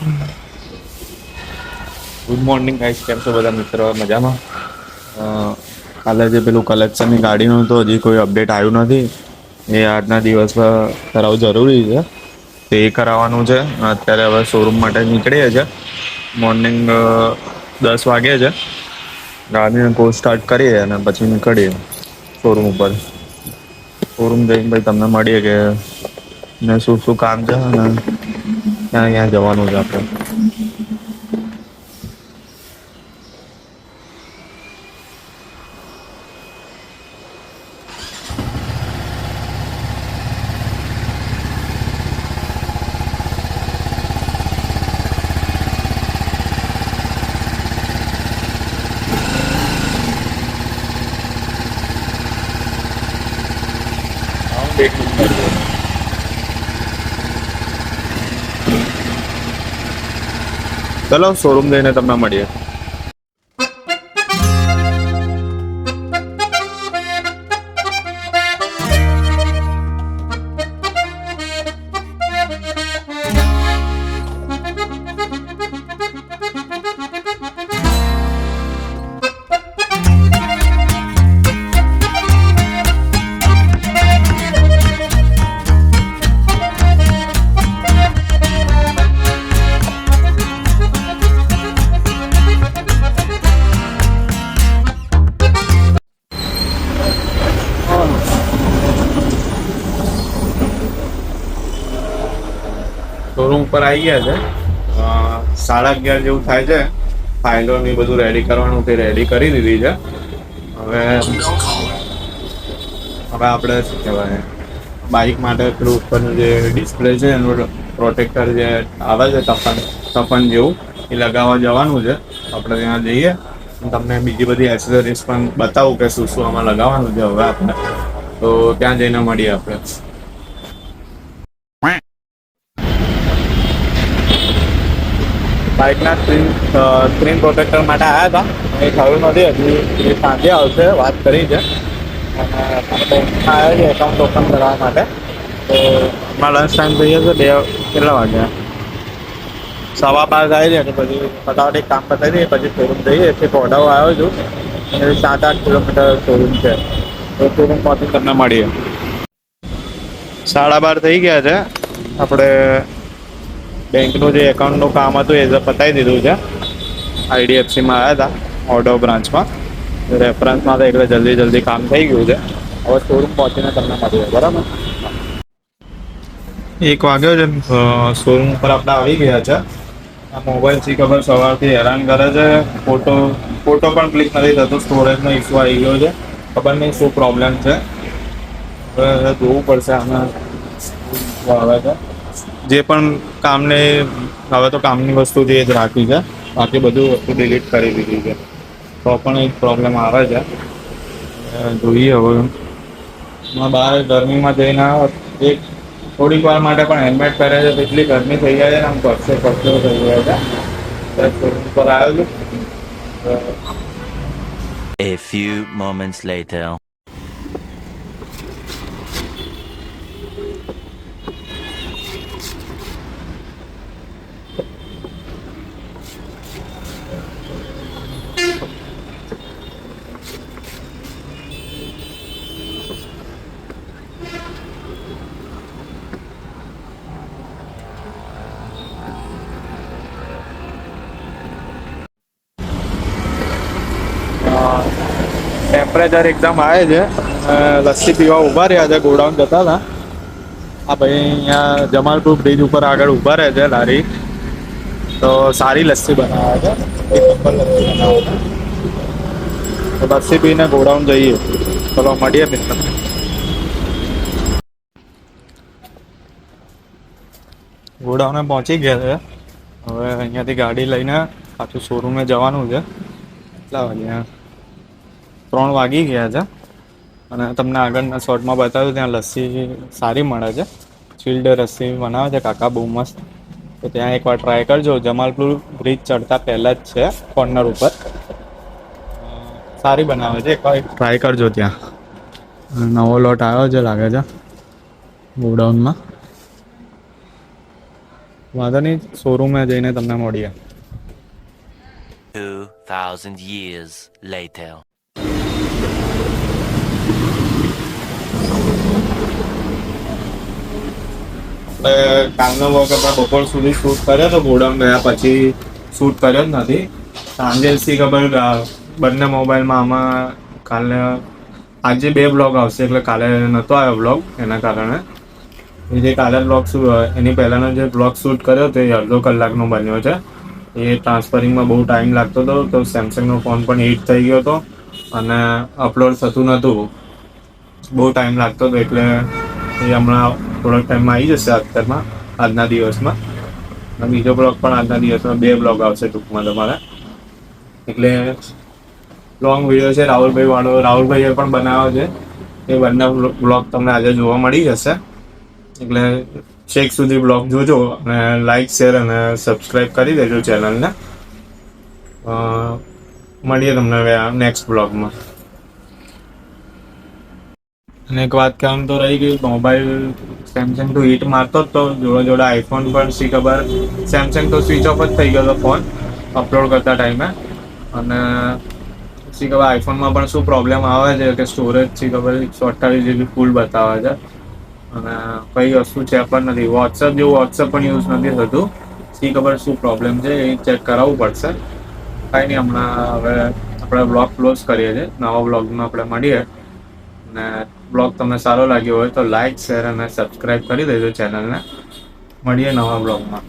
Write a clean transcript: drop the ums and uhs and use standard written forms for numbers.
Good morning guys, કેમ છો બધા મિત્રો? મજામાં? કાલે જે પેલું કલેક્શનની ગાડીનું તો હજી કોઈ અપડેટ આવ્યું નથી. એ આજના દિવસ કરાવવું જરૂરી છે. તે કરાવવાનું છે. અત્યારે હવે શોરૂમ માટે નીકળીએ છે. મોર્નિંગ 10 વાગે છે. ગાડીને કોલ સ્ટાર્ટ કરીએ અને પછી નીકળીએ શોરૂમ ઉપર. શોરૂમ જઈને ભાઈ તમને મળીએ કે ને શું શું કામ છે ને ક્યાં ક્યાં જવાનું છે આપણે. ચલો શોરૂમ જઈને તમને મળીએ. શોરૂમ ઉપર આવી ગયા છે. 11:30 જેવું થાય છે. ફાઇલો ને બધું રેડી કરવાનું તે રેડી કરી દીધી છે. હવે આપણે શું કહેવાય, બાઇક માટે પેલું ઉપરનું જે ડિસ્પ્લે છે એનું પ્રોટેક્ટર જે આવે છે તપન જેવું એ લગાવવા જવાનું છે. આપણે ત્યાં જઈએ તમને બીજી બધી એક્સેસરીઝ પણ બતાવું કે શું શું આમાં લગાવવાનું છે. હવે આપણે તો ત્યાં જઈને મળીએ આપણે. બાઇકના સ્ક્રીન પ્રોટેક્ટર માટે આવ્યા હતા. એ થયું નથી હજી. એ સાંજે આવશે, વાત કરી છે. અને બેંકમાં આવ્યા છે એકાઉન્ટ ઓપન કરવા માટે. તો હમણાં લંચ ટાઈમ થઈ જશે. કેટલા વાગ્યા? 12:15 થાય છે. પછી ફટાફટ એક કામ પતાવી દઈએ પછી શોરૂમ જઈએ. એક ઓર્ડર આવ્યો છું. 7-8 કિલોમીટર શોરૂમ છે. તો શોરૂમ પહોંચી તમને મળીએ. 12:30 થઈ ગયા છે. આપણે બેંકનું જે એકાઉન્ટનું કામ હતું એ પતાવી દીધું છે. IDFCમાં આવ્યા હતા ઓર્ડર બ્રાન્ચમાં. રેફરન્સમાં તો એટલે જલ્દી કામ થઈ ગયું છે. હવે શોરૂમ પહોંચીને તમને મળીએ. બરાબર? 1 વાગ્યો છે. શોરૂમ ઉપર આપણે આવી ગયા છે. આ મોબાઈલ થી ખબર સવારથી હેરાન કરે છે. ફોટો પણ ક્લિક નથી થતો. સ્ટોરેજનો ઇસ્યુ આવી ગયો છે. ખબર નહીં શું પ્રોબ્લેમ છે. હવે જોવું પડશે આમાં આવે છે. જે પણ હવે તો કામની વસ્તુ જે જ રાખી છે. બાકી બધું વસ્તુ ડિલીટ કરી દીધી છે. તો પણ એક પ્રોબ્લેમ આવે છે. જોઈએ હવે બહાર ગરમીમાં જઈને એક થોડીક વાર માટે પણ હેલ્મેટ પહેરે છે તો એટલી ગરમી થઈ જાય છે ને આમ પરસેવો થઈ જાય છે. શોરૂમ પર આવ્યો છું. A few moments later. Temperature exam આવે છે. લસ્સી પીવા ઊભા રહ્યા છે. ગોડાઉન જતા હતા. આ ભાઈ અહીંયા જમાલપુર બ્રિજ ઉપર આગળ ઊભા રહે છે લારી. તો સારી લસ્સી બનાવે છે. એક નંબર લસ્સી બનાવે છે. તો લસ્સી પીને ગોડાઉન જઈએ. ચલો મળીએ મિત્ર. ગોડાઉને પહોંચી ગયા છે. હવે અહીંયાથી ગાડી લઈને પાછું શોરૂમે જવાનું છે. કેટલા વાગ્યા? 3 વાગી ગયા છે. અને તમને આગળના શોર્ટમાં બતાવ્યું ત્યાં લસ્સી સારી મળે છે. ચિલ્ડ લસ્સી બનાવે છે કાકા, બહુ મસ્ત. તો ત્યાં એકવાર ટ્રાય કરજો. જમાલપુર બ્રિજ ચડતા પહેલાં જ છે, કોર્નર ઉપર. સારી બનાવે છે. એકવાર ટ્રાય કરજો ત્યાં. નવો લોટ આવ્યો છે લાગે છે ગોડાઉનમાં. વાંધો નહીં, શોરૂમે જઈને તમને મળીએ. 2,000 years later. આપણે કાલનો વર્ક આપણે બપોર સુધી શૂટ કર્યો તો, ગોડાઉન ગયા પછી શૂટ કર્યો જ નથી. સાંજે સી ખબર બંને મોબાઈલમાં આમાં કાલે આજે 2 બ્લોગ આવશે, એટલે કાલે નહોતો આવ્યો બ્લોગ, એના કારણે એ જે કાલે બ્લોગ એની પહેલાંનો જે બ્લોગ શૂટ કર્યો તે 1.5 કલાકનો બન્યો છે. એ ટ્રાન્સફરિંગમાં બહુ ટાઈમ લાગતો હતો, તો સેમસંગનો ફોન પણ હીટ થઈ ગયો હતો અને અપલોડ થતું નહોતું, બહુ ટાઈમ લાગતો હતો. એટલે એ હમણાં થોડાક ટાઈમમાં આવી જશે અત્યારમાં, આજના દિવસમાં. અને બીજો બ્લોગ પણ આજના દિવસમાં 2 બ્લોગ આવશે ટૂંકમાં તમારે. એટલે લોંગ વિડીયો છે રાહુલભાઈ વાળો, રાહુલભાઈએ પણ બનાવ્યો છે. એ બંને બ્લોગ તમને આજે જોવા મળી જશે. એટલે છેક સુધી બ્લોગ જોજો અને લાઈક, શેર અને સબસ્ક્રાઈબ કરી દેજો ચેનલને. મળીએ તમને હવે નેક્સ્ટ બ્લોગમાં. અને એક વાત કહેવાનું તો રહી ગઈ, મોબાઈલ સેમસંગ તો હીટ મારતો જ તો, જોડે જોડે આઈફોન પણ શી ખબર, સેમસંગ તો સ્વિચ ઓફ જ થઈ ગયો હતો ફોન અપલોડ કરતા ટાઈમે. અને શી ખબર આઈફોનમાં પણ શું પ્રોબ્લેમ આવે છે કે સ્ટોરેજ શી ખબર 128 GB ફૂલ બતાવે છે અને કઈ વસ્તુ છે પણ નથી. વોટ્સઅપ જેવું વોટ્સઅપ પણ યુઝ નથી થતું. શી ખબર શું પ્રોબ્લેમ છે એ ચેક કરાવવું પડશે. કાંઈ નહીં, હમણાં હવે આપણે બ્લોગ ક્લોઝ કરીએ છીએ. નવા બ્લોગમાં આપણે મળીએ. અને બ્લોગ તમને સારો લાગ્યો હોય તો લાઈક, શેર અને સબસ્ક્રાઈબ કરી દેજો ચેનલને. મળીએ નવા બ્લોગમાં.